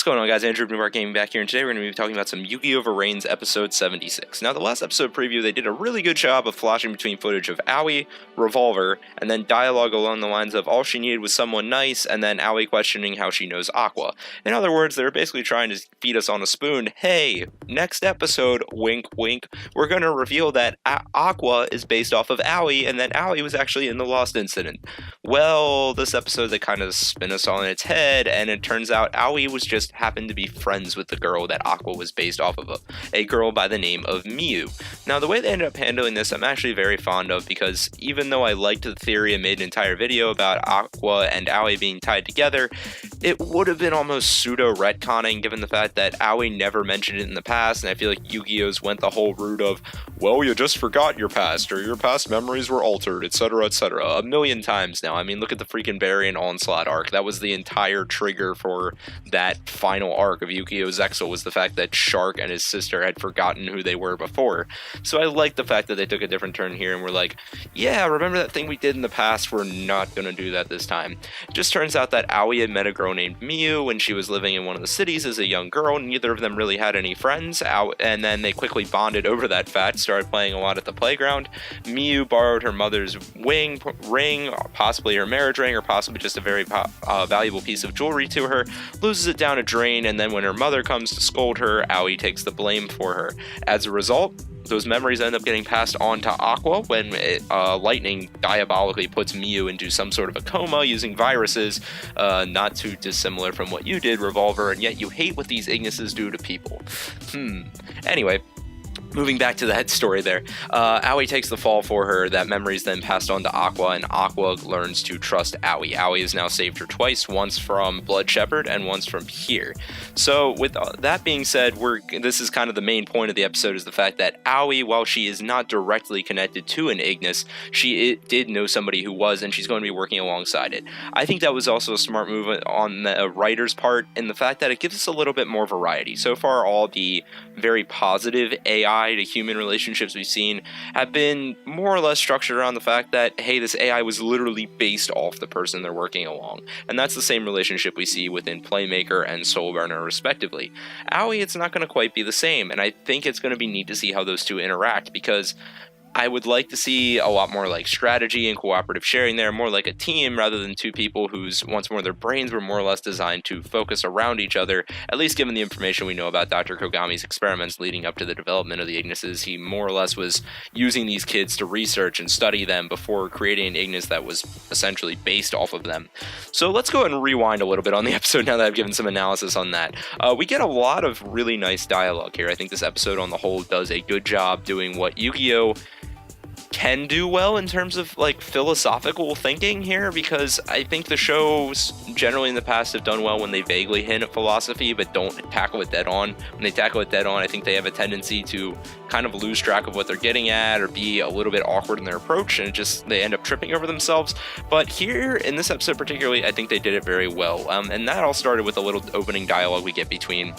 going on, guys? Andrew of New York Gaming back here, and today we're going to be talking about some Yu-Gi-Oh! Vrains episode 76. Now, the last episode preview, they did a really good job of flashing between footage of Aoi, Revolver, and then dialogue along the lines of all she needed was someone nice, and then Aoi questioning how she knows Aqua. In other words, they were basically trying to feed us on a spoon, hey, next episode, wink wink, we're going to reveal that Aqua is based off of Aoi, and that Aoi was actually in the Lost Incident. Well, this episode, they kind of spin us on its head, and it turns out Aoi was just happened to be friends with the girl that Aqua was based off of, a girl by the name of Miu. Now, the way they ended up handling this, I'm actually very fond of, because even though I liked the theory and made an entire video about Aqua and Aoi being tied together, it would have been almost pseudo-retconning, given the fact that Aoi never mentioned it in the past, and I feel like Yu-Gi-Oh's went the whole route of, well, you just forgot your past, or your past memories were altered, etc., a million times now. I mean, look at the freaking Barry and Onslaught arc. That was the entire trigger for that final arc of Yu-Gi-Oh! Zexal, was the fact that Shark and his sister had forgotten who they were before. So I like the fact that they took a different turn here and were like, yeah, remember that thing we did in the past? We're not going to do that this time. It just turns out that Aoi had met a girl named Miu when she was living in one of the cities as a young girl. Neither of them really had any friends, and then they quickly bonded over that fact, started playing a lot at the playground. Miu borrowed her mother's ring, possibly her marriage ring, or possibly just a very valuable piece of jewelry to her, loses it down a drain, and then when her mother comes to scold her, Aoi takes the blame for her. As a result, those memories end up getting passed on to Aqua when lightning diabolically puts Miu into some sort of a coma using viruses, not too dissimilar from what you did, Revolver, and yet you hate what these ignises do to people. Anyway, moving back to that story there, Aoi takes the fall for her. That memory is then passed on to Aqua, and Aqua learns to trust Aoi. Aoi has now saved her twice, once from Blood Shepherd and once from here. So with that being said, this is kind of the main point of the episode, is the fact that Aoi, while she is not directly connected to an Ignis, she did know somebody who was, and she's going to be working alongside it. I think that was also a smart move on the writer's part, in the fact that it gives us a little bit more variety. So far, all the very positive AI to human relationships we've seen have been more or less structured around the fact that, hey, this AI was literally based off the person they're working along. And that's the same relationship we see within Playmaker and Soulburner, respectively. Aoi, it's not going to quite be the same, and I think it's going to be neat to see how those two interact, because I would like to see a lot more like strategy and cooperative sharing there, more like a team rather than two people whose, once more, their brains were more or less designed to focus around each other, at least given the information we know about Dr. Kogami's experiments leading up to the development of the Ignises. He more or less was using these kids to research and study them before creating an Ignis that was essentially based off of them. So let's go ahead and rewind a little bit on the episode now that I've given some analysis on that. We get a lot of really nice dialogue here. I think this episode on the whole does a good job doing what Yu-Gi-Oh! Can do well in terms of like philosophical thinking here, because I think the shows generally in the past have done well when they vaguely hint at philosophy but don't tackle it dead on. When they tackle it dead on, I think they have a tendency to kind of lose track of what they're getting at or be a little bit awkward in their approach, and they end up tripping over themselves. But here in this episode particularly, I think they did it very well, and that all started with a little opening dialogue we get between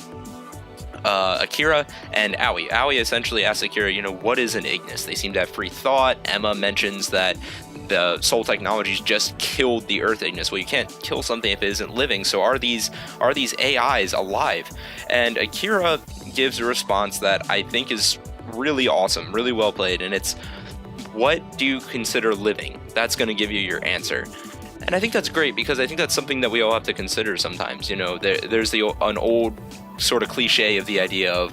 Akira and Aoi. Aoi essentially asks Akira, what is an Ignis? They seem to have free thought. Emma mentions that the soul technologies just killed the Earth Ignis. Well, you can't kill something if it isn't living, so are these AIs alive? And Akira gives a response that I think is really awesome, really well played, and it's, what do you consider living? That's going to give you your answer. And I think that's great, because I think that's something that we all have to consider sometimes. There's an old sort of cliche of the idea of,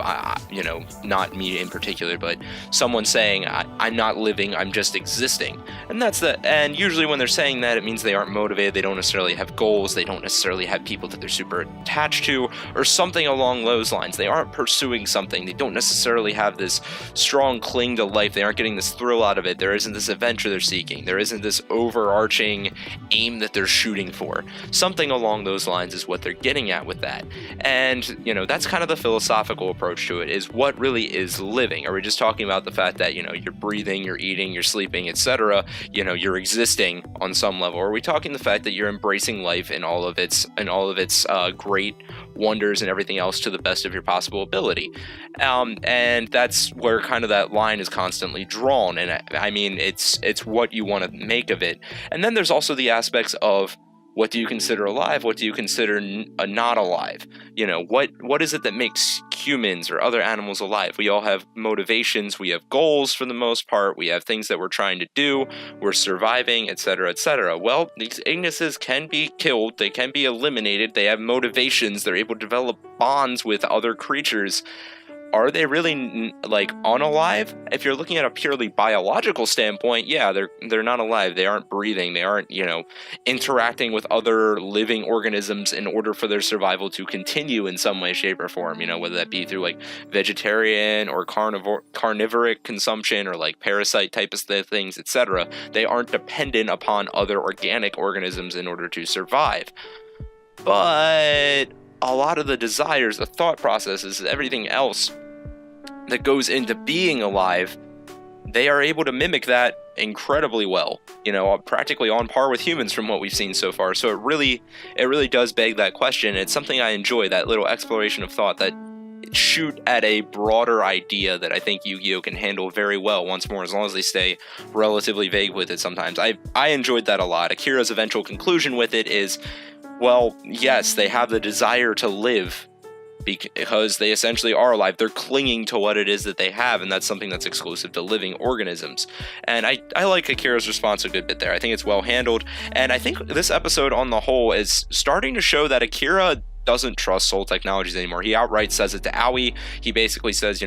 not me in particular, but someone saying, I'm not living, I'm just existing. And usually when they're saying that, it means they aren't motivated, they don't necessarily have goals, they don't necessarily have people that they're super attached to, or something along those lines. They aren't pursuing something, they don't necessarily have this strong cling to life, they aren't getting this thrill out of it, there isn't this adventure they're seeking, there isn't this overarching aim that they're shooting for. Something along those lines is what they're getting at with that. And, that's kind of the philosophical approach to it, is what really is living. Are we just talking about the fact that, you're breathing, you're eating, you're sleeping, etc., you're existing on some level? Or are we talking the fact that you're embracing life in all of its great wonders and everything else to the best of your possible ability? And that's where kind of that line is constantly drawn. And I mean, it's what you want to make of it. And then there's also the aspects of What do you consider alive? What do you consider not alive? What is it that makes humans or other animals alive? We all have motivations, we have goals for the most part, we have things that we're trying to do, we're surviving, etc., etc. Well, these ignises can be killed, they can be eliminated, they have motivations, they're able to develop bonds with other creatures. Are they really unalive? If you're looking at a purely biological standpoint, yeah, they're not alive. They aren't breathing. They aren't, interacting with other living organisms in order for their survival to continue in some way, shape, or form. Whether that be through vegetarian or carnivoric consumption or parasite type of things, etc. They aren't dependent upon other organic organisms in order to survive. But a lot of the desires, the thought processes, everything else that goes into being alive, they are able to mimic that incredibly well, practically on par with humans from what we've seen so far. So it really does beg that question. It's something I enjoy, that little exploration of thought, that shoot at a broader idea that I think Yu-Gi-Oh! Can handle very well once more, as long as they stay relatively vague with it sometimes. I enjoyed that a lot. Akira's eventual conclusion with it is, well, yes, they have the desire to live, because they essentially are alive. They're clinging to what it is that they have, and that's something that's exclusive to living organisms. And I like Akira's response a good bit there. I think it's well handled, and I think this episode on the whole is starting to show that Akira doesn't trust soul technologies anymore. He outright says it to Aoi. He basically says,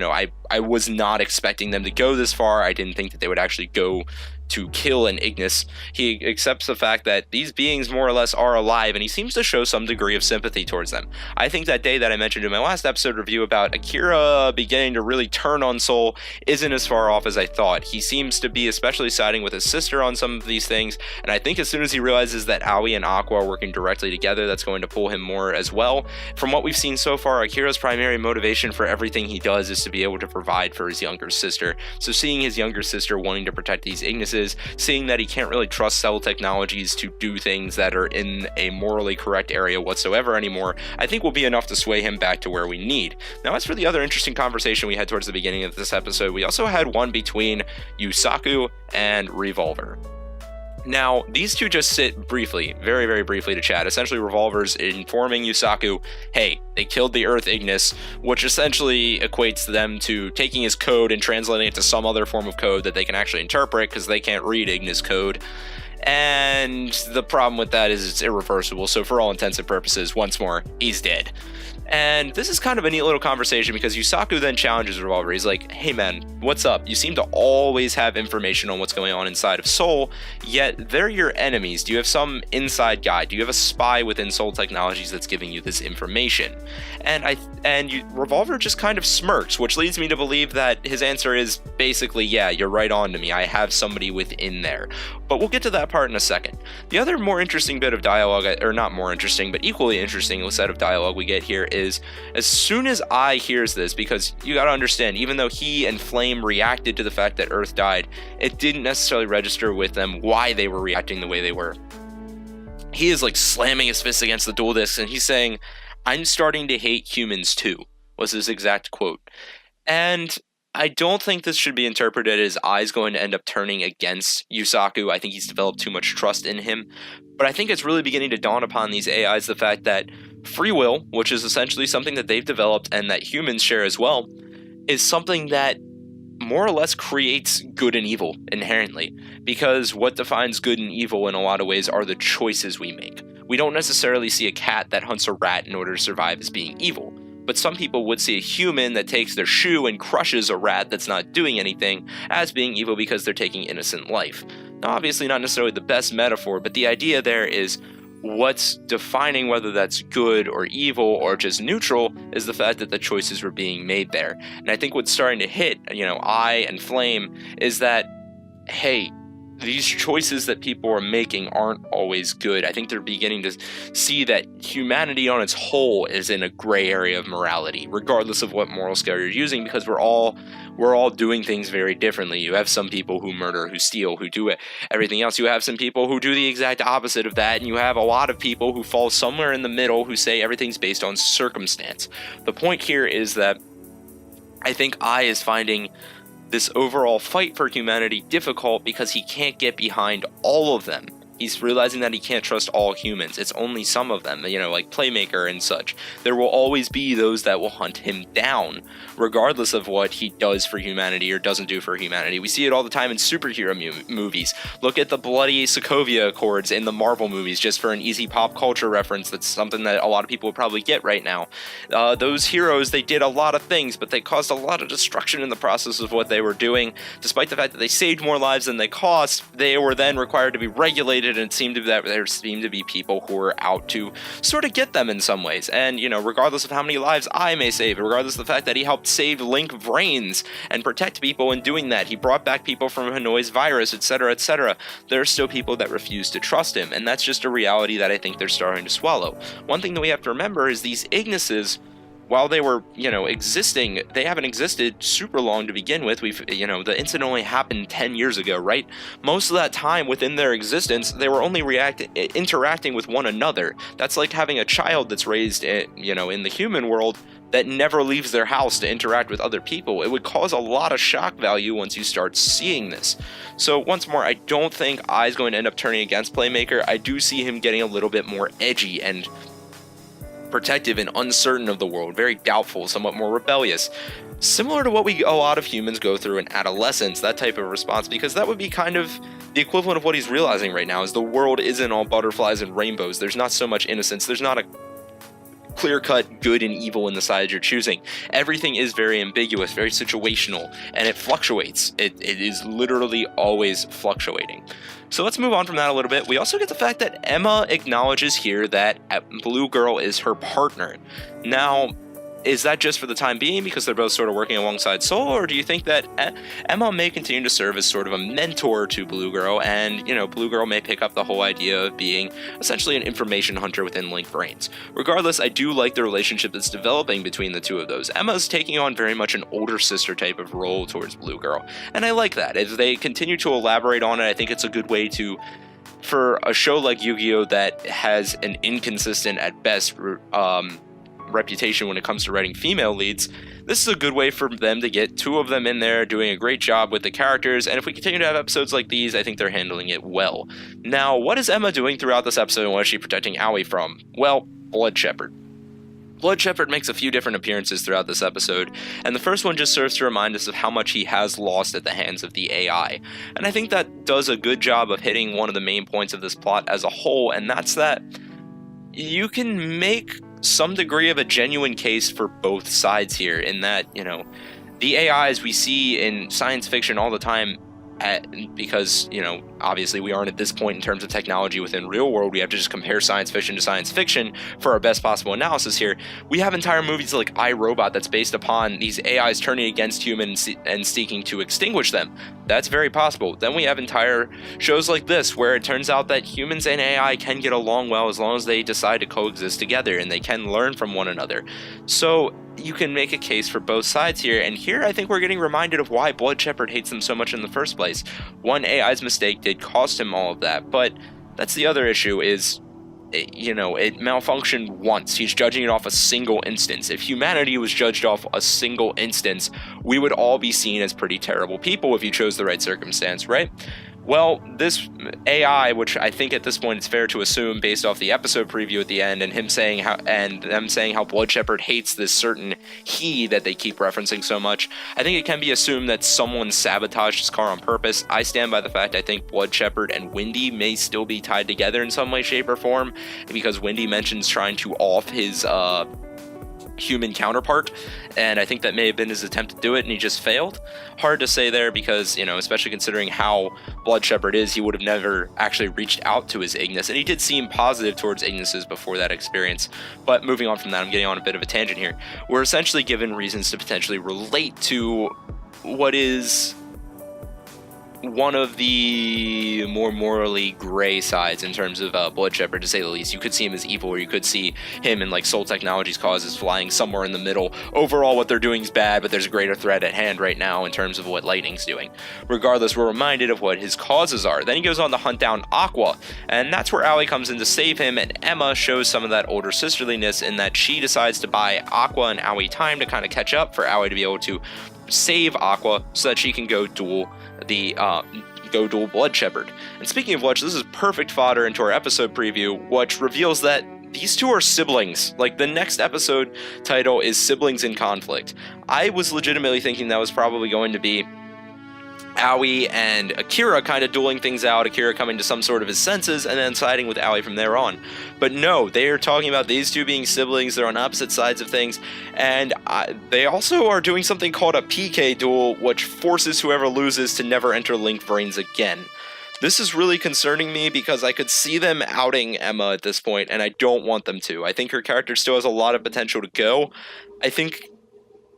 I was not expecting them to go this far. I didn't think that they would actually go to kill an ignis. He accepts the fact that these beings more or less are alive, and he seems to show some degree of sympathy towards them. I think that day that I mentioned in my last episode review about Akira beginning to really turn on Soul isn't as far off as I thought. He seems to be especially siding with his sister on some of these things, and I think as soon as he realizes that Aoi and Aqua are working directly together, that's going to pull him more as well. From what we've seen so far, Akira's primary motivation for everything he does is to be able to provide for his younger sister. So seeing his younger sister wanting to protect these ignises, seeing that he can't really trust cell technologies to do things that are in a morally correct area whatsoever anymore, I think will be enough to sway him back to where we need. Now, as for the other interesting conversation we had towards the beginning of this episode, we also had one between Yusaku and Revolver. Now, these two just sit briefly, very, very briefly to chat. Essentially, Revolver's informing Yusaku, hey, they killed the Earth Ignis, which essentially equates them to taking his code and translating it to some other form of code that they can actually interpret, because they can't read Ignis code. And the problem with that is it's irreversible, so for all intents and purposes, once more, he's dead. And this is kind of a neat little conversation, because Yusaku then challenges Revolver. He's like, hey man, what's up? You seem to always have information on what's going on inside of Soul, yet they're your enemies. Do you have some inside guy? Do you have a spy within Soul Technologies that's giving you this information? And Revolver just kind of smirks, which leads me to believe that his answer is basically, yeah, you're right on to me. I have somebody within there. But we'll get to that part in a second. The other more interesting bit of dialogue, or not more interesting, but equally interesting set of dialogue we get here is, as soon as Ai hears this, because you gotta understand, even though he and Flame reacted to the fact that Earth died, it didn't necessarily register with them why they were reacting the way they were. He is slamming his fist against the dual discs, and he's saying, I'm starting to hate humans too, was his exact quote. And I don't think this should be interpreted as Ai's going to end up turning against Yusaku. I think he's developed too much trust in him. But I think it's really beginning to dawn upon these AIs the fact that free will, which is essentially something that they've developed and that humans share as well, is something that more or less creates good and evil inherently. Because what defines good and evil in a lot of ways are the choices we make. We don't necessarily see a cat that hunts a rat in order to survive as being evil. But some people would see a human that takes their shoe and crushes a rat that's not doing anything as being evil because they're taking innocent life. Now, obviously not necessarily the best metaphor, but the idea there is what's defining whether that's good or evil or just neutral is the fact that the choices were being made there. And I think what's starting to hit, Ai and Flame is that, hey, these choices that people are making aren't always good. I think they're beginning to see that humanity on its whole is in a gray area of morality, regardless of what moral scale you're using, because we're all doing things very differently. You have some people who murder, who steal, who do everything else. You have some people who do the exact opposite of that, and you have a lot of people who fall somewhere in the middle who say everything's based on circumstance. The point here is that I think Ai is finding this overall fight for humanity difficult because he can't get behind all of them He's realizing that he can't trust all humans. It's only some of them, you know, like Playmaker and such. There will always be those that will hunt him down, regardless of what he does for humanity or doesn't do for humanity. We see it all the time in superhero movies. Look at the bloody Sokovia Accords in the Marvel movies, just for an easy pop culture reference. That's something that a lot of people would probably get right now. Those heroes, they did a lot of things, but they caused a lot of destruction in the process of what they were doing. Despite the fact that they saved more lives than they cost, they were then required to be regulated, and it seemed that there seemed to be people who were out to sort of get them in some ways. And, you know, regardless of how many lives I may save, regardless of the fact that he helped save Link Vrains and protect people in doing that, he brought back people from Hanoi's virus, etc., etc., there are still people that refuse to trust him, and that's just a reality that I think they're starting to swallow. One thing that we have to remember is these ignises, while they were, you know, existing, they haven't existed super long to begin with. You know, the incident only happened 10 years ago, right? Most of that time within their existence, they were only interacting with one another. That's like having a child that's raised, you know, in the human world that never leaves their house to interact with other people. It would cause a lot of shock value once you start seeing this. So once more, I don't think Ai's going to end up turning against Playmaker. I do see him getting a little bit more edgy and protective and uncertain of the world, very doubtful, somewhat more rebellious, similar to what a lot of humans go through in adolescence, that type of response, because that would be kind of the equivalent of what he's realizing right now, is the world isn't all butterflies and rainbows. There's not so much innocence. There's not a clear-cut good and evil in the sides you're choosing. Everything is very ambiguous, very situational, and it fluctuates. It is literally always fluctuating. So let's move on from that a little bit. We also get the fact that Emma acknowledges here that Blue Girl is her partner. Now, is that just for the time being because they're both sort of working alongside Soul, or do you think that Emma may continue to serve as sort of a mentor to Blue Girl, and, you know, Blue Girl may pick up the whole idea of being essentially an information hunter within Link Vrains? Regardless, I do like the relationship that's developing between the two of those. Emma's taking on very much an older sister type of role towards Blue Girl, and I like that. As they continue to elaborate on it, I think it's a good way to, for a show like Yu-Gi-Oh! That has an inconsistent at best reputation when it comes to writing female leads, this is a good way for them to get two of them in there doing a great job with the characters, and if we continue to have episodes like these, I think they're handling it well. Now, what is Emma doing throughout this episode, and what is she protecting Aoi from? Well, Blood Shepherd. Blood Shepherd makes a few different appearances throughout this episode, and the first one just serves to remind us of how much he has lost at the hands of the AI. And I think that does a good job of hitting one of the main points of this plot as a whole, and that's that you can make some degree of a genuine case for both sides here, in that, you know, the AIs we see in science fiction all the time, because, you know, obviously we aren't at this point in terms of technology within real world. We have to just compare science fiction to science fiction for our best possible analysis here. We have entire movies like I, Robot that's based upon these AIs turning against humans and seeking to extinguish them. That's very possible. Then we have entire shows like this where it turns out that humans and AI can get along well as long as they decide to coexist together and they can learn from one another. So you can make a case for both sides here, and here I think we're getting reminded of why Blood Shepherd hates them so much in the first place. One AI's mistake did cost him all of that, but that's the other issue is, you know, it malfunctioned once. He's judging it off a single instance. If humanity was judged off a single instance, we would all be seen as pretty terrible people if you chose the right circumstance, right? Well, this AI, which I think at this point it's fair to assume based off the episode preview at the end and them saying how Blood Shepherd hates this certain he that they keep referencing so much, I think it can be assumed that someone sabotaged his car on purpose. I stand by the fact I think Blood Shepherd and Windy may still be tied together in some way, shape, or form, because Windy mentions trying to off his human counterpart, and I think that may have been his attempt to do it and he just failed. Hard to say there because, you know, especially considering how Blood Shepherd is, he would have never actually reached out to his Ignis, and he did seem positive towards Ignises before that experience. But moving on from that, I'm getting on a bit of a tangent here. We're essentially given reasons to potentially relate to what is one of the more morally gray sides in terms of Blood Shepherd, to say the least. You could see him as evil, or you could see him in like Soul Technologies causes flying somewhere in the middle. Overall, what they're doing is bad, but there's a greater threat at hand right now in terms of what Lightning's doing. Regardless, we're reminded of what his causes are. Then he goes on to hunt down Aqua, and that's where Aoi comes in to save him, and Emma shows some of that older sisterliness in that she decides to buy Aqua and Aoi time to kind of catch up for Aoi to be able to save Aqua so that she can go duel the go duel Blood Shepherd. And speaking of which, this is perfect fodder into our episode preview, which reveals that these two are siblings. Like, the next episode title is Siblings in Conflict. I was legitimately thinking that was probably going to be Aoi and Akira kind of dueling things out, Akira coming to some sort of his senses, and then siding with Aoi from there on. But no, they are talking about these two being siblings, they're on opposite sides of things, and they also are doing something called a PK duel, which forces whoever loses to never enter Link Vrains again. This is really concerning me because I could see them outing Emma at this point, and I don't want them to. I think her character still has a lot of potential to go. I think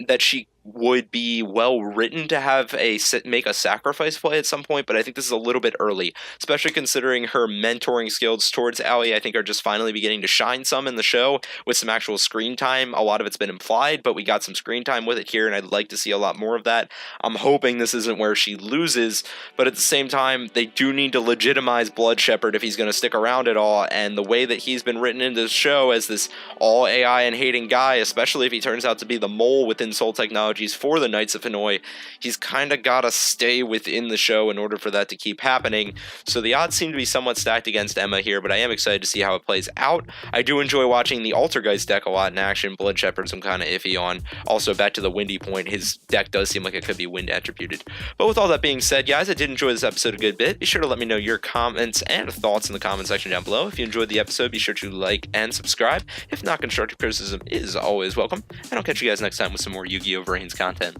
that she would be well written to make a sacrifice play at some point, but I think this is a little bit early, especially considering her mentoring skills towards Aoi, I think, are just finally beginning to shine some in the show with some actual screen time. A lot of it's been implied, but we got some screen time with it here, and I'd like to see a lot more of that. I'm hoping this isn't where she loses, but at the same time, they do need to legitimize Blood Shepherd if he's going to stick around at all, and the way that he's been written into the show as this all AI and hating guy, especially if he turns out to be the mole within Soul Technologies for the Knights of Hanoi, he's kind of got to stay within the show in order for that to keep happening. So the odds seem to be somewhat stacked against Emma here, but I am excited to see how it plays out. I do enjoy watching the Altergeist deck a lot in action. Blood Shepherd I'm kind of iffy on. Also, back to the windy point, his deck does seem like it could be wind attributed. But with all that being said, guys, I did enjoy this episode a good bit. Be sure to let me know your comments and thoughts in the comment section down below. If you enjoyed the episode, be sure to like and subscribe. If not, constructive criticism is always welcome. And I'll catch you guys next time with some more Yu-Gi-Oh! Vrains content.